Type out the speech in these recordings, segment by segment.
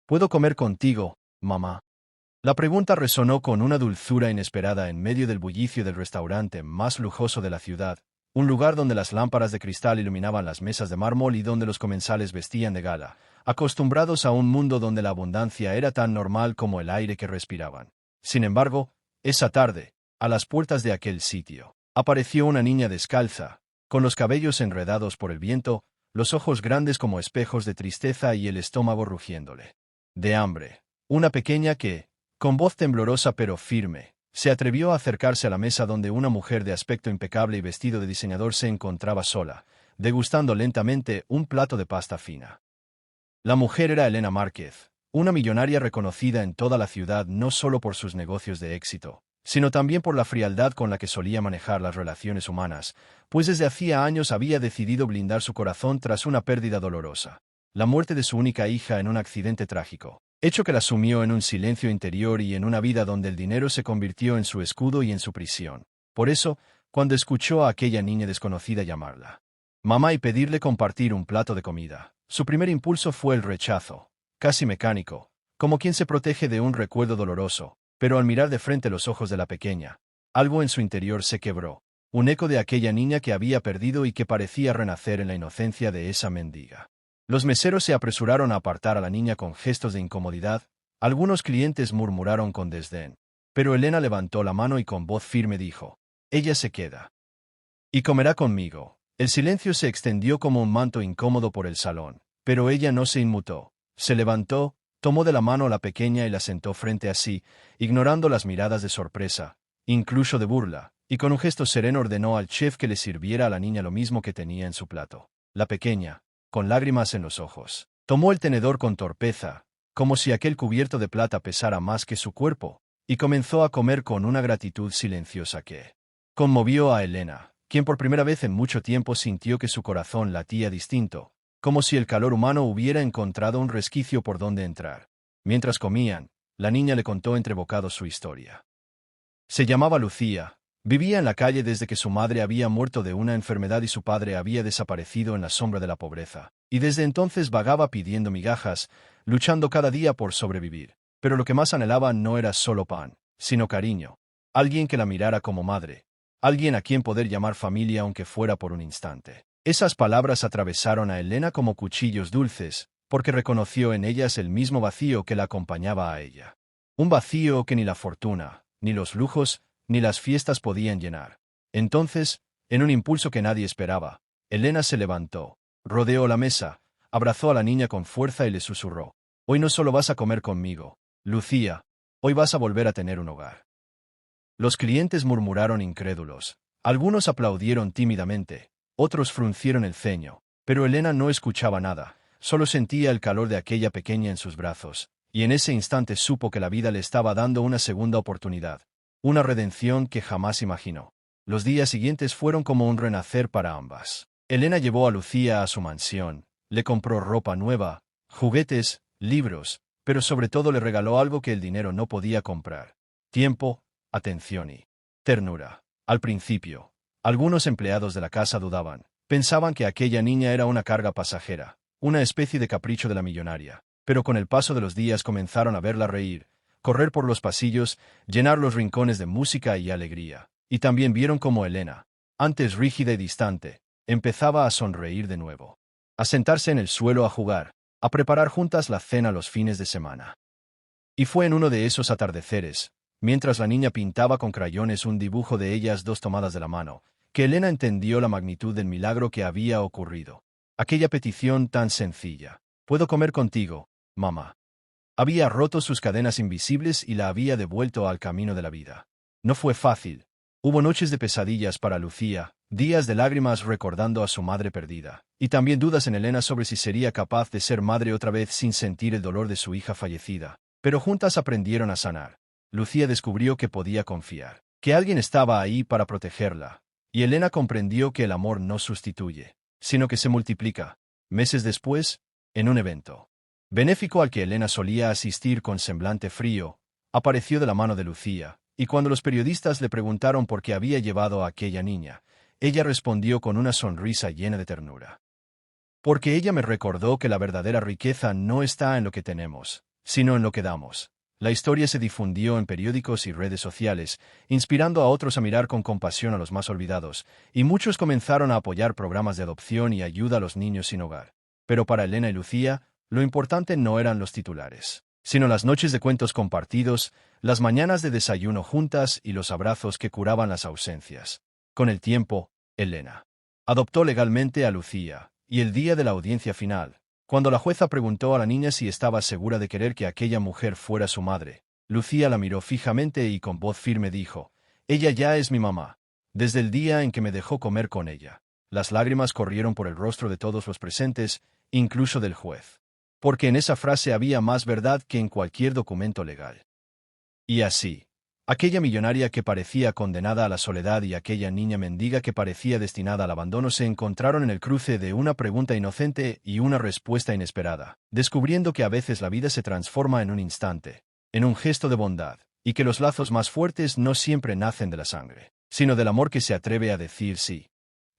¿Puedo comer contigo, mamá? La pregunta resonó con una dulzura inesperada en medio del bullicio del restaurante más lujoso de la ciudad, un lugar donde las lámparas de cristal iluminaban las mesas de mármol y donde los comensales vestían de gala, acostumbrados a un mundo donde la abundancia era tan normal como el aire que respiraban. Sin embargo, esa tarde, a las puertas de aquel sitio, apareció una niña descalza, con los cabellos enredados por el viento, los ojos grandes como espejos de tristeza y el estómago rugiéndole de hambre. Una pequeña que, con voz temblorosa pero firme, se atrevió a acercarse a la mesa donde una mujer de aspecto impecable y vestido de diseñador se encontraba sola, degustando lentamente un plato de pasta fina. La mujer era Elena Márquez, una millonaria reconocida en toda la ciudad no solo por sus negocios de éxito, sino también por la frialdad con la que solía manejar las relaciones humanas, pues desde hacía años había decidido blindar su corazón tras una pérdida dolorosa, la muerte de su única hija en un accidente trágico, hecho que la sumió en un silencio interior y en una vida donde el dinero se convirtió en su escudo y en su prisión. Por eso, cuando escuchó a aquella niña desconocida llamarla mamá y pedirle compartir un plato de comida, su primer impulso fue el rechazo, casi mecánico, como quien se protege de un recuerdo doloroso, pero al mirar de frente los ojos de la pequeña, algo en su interior se quebró, un eco de aquella niña que había perdido y que parecía renacer en la inocencia de esa mendiga. Los meseros se apresuraron a apartar a la niña con gestos de incomodidad, algunos clientes murmuraron con desdén, pero Elena levantó la mano y con voz firme dijo, «Ella se queda. Y comerá conmigo». El silencio se extendió como un manto incómodo por el salón, pero ella no se inmutó. Se levantó, tomó de la mano a la pequeña y la sentó frente a sí, ignorando las miradas de sorpresa, incluso de burla, y con un gesto sereno ordenó al chef que le sirviera a la niña lo mismo que tenía en su plato. La pequeña, con lágrimas en los ojos, tomó el tenedor con torpeza, como si aquel cubierto de plata pesara más que su cuerpo, y comenzó a comer con una gratitud silenciosa que conmovió a Elena, quien por primera vez en mucho tiempo sintió que su corazón latía distinto, como si el calor humano hubiera encontrado un resquicio por donde entrar. Mientras comían, la niña le contó entre bocados su historia. Se llamaba Lucía, vivía en la calle desde que su madre había muerto de una enfermedad y su padre había desaparecido en la sombra de la pobreza, y desde entonces vagaba pidiendo migajas, luchando cada día por sobrevivir. Pero lo que más anhelaba no era solo pan, sino cariño, alguien que la mirara como madre, alguien a quien poder llamar familia aunque fuera por un instante. Esas palabras atravesaron a Elena como cuchillos dulces, porque reconoció en ellas el mismo vacío que la acompañaba a ella. Un vacío que ni la fortuna, ni los lujos, ni las fiestas podían llenar. Entonces, en un impulso que nadie esperaba, Elena se levantó, rodeó la mesa, abrazó a la niña con fuerza y le susurró, «Hoy no solo vas a comer conmigo, Lucía, hoy vas a volver a tener un hogar». Los clientes murmuraron incrédulos. Algunos aplaudieron tímidamente, otros fruncieron el ceño, pero Elena no escuchaba nada, solo sentía el calor de aquella pequeña en sus brazos, y en ese instante supo que la vida le estaba dando una segunda oportunidad, una redención que jamás imaginó. Los días siguientes fueron como un renacer para ambas. Elena llevó a Lucía a su mansión, le compró ropa nueva, juguetes, libros, pero sobre todo le regaló algo que el dinero no podía comprar: tiempo, atención y ternura. Al principio, algunos empleados de la casa dudaban, pensaban que aquella niña era una carga pasajera, una especie de capricho de la millonaria, pero con el paso de los días comenzaron a verla reír, correr por los pasillos, llenar los rincones de música y alegría, y también vieron cómo Elena, antes rígida y distante, empezaba a sonreír de nuevo, a sentarse en el suelo a jugar, a preparar juntas la cena los fines de semana. Y fue en uno de esos atardeceres, mientras la niña pintaba con crayones un dibujo de ellas dos tomadas de la mano, que Elena entendió la magnitud del milagro que había ocurrido. Aquella petición tan sencilla, «¿Puedo comer contigo, mamá?», había roto sus cadenas invisibles y la había devuelto al camino de la vida. No fue fácil. Hubo noches de pesadillas para Lucía, días de lágrimas recordando a su madre perdida, y también dudas en Elena sobre si sería capaz de ser madre otra vez sin sentir el dolor de su hija fallecida. Pero juntas aprendieron a sanar. Lucía descubrió que podía confiar, que alguien estaba ahí para protegerla, y Elena comprendió que el amor no sustituye, sino que se multiplica. Meses después, en un evento benéfico al que Elena solía asistir con semblante frío, apareció de la mano de Lucía, y cuando los periodistas le preguntaron por qué había llevado a aquella niña, ella respondió con una sonrisa llena de ternura. «Porque ella me recordó que la verdadera riqueza no está en lo que tenemos, sino en lo que damos. La historia se difundió en periódicos y redes sociales, inspirando a otros a mirar con compasión a los más olvidados, y muchos comenzaron a apoyar programas de adopción y ayuda a los niños sin hogar. Pero para Elena y Lucía, lo importante no eran los titulares, sino las noches de cuentos compartidos, las mañanas de desayuno juntas y los abrazos que curaban las ausencias. Con el tiempo, Elena adoptó legalmente a Lucía, y el día de la audiencia final, cuando la jueza preguntó a la niña si estaba segura de querer que aquella mujer fuera su madre, Lucía la miró fijamente y con voz firme dijo: «Ella ya es mi mamá, desde el día en que me dejó comer con ella». Las lágrimas corrieron por el rostro de todos los presentes, incluso del juez, porque en esa frase había más verdad que en cualquier documento legal. Y así, aquella millonaria que parecía condenada a la soledad y aquella niña mendiga que parecía destinada al abandono se encontraron en el cruce de una pregunta inocente y una respuesta inesperada, descubriendo que a veces la vida se transforma en un instante, en un gesto de bondad, y que los lazos más fuertes no siempre nacen de la sangre, sino del amor que se atreve a decir sí.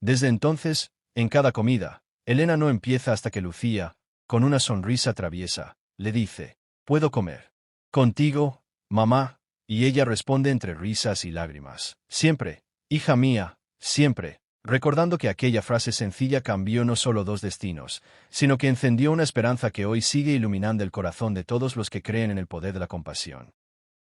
Desde entonces, en cada comida, Elena no empieza hasta que Lucía, con una sonrisa traviesa, le dice: «¿Puedo comer contigo, mamá?». Y ella responde entre risas y lágrimas: «Siempre, hija mía, siempre», recordando que aquella frase sencilla cambió no solo dos destinos, sino que encendió una esperanza que hoy sigue iluminando el corazón de todos los que creen en el poder de la compasión.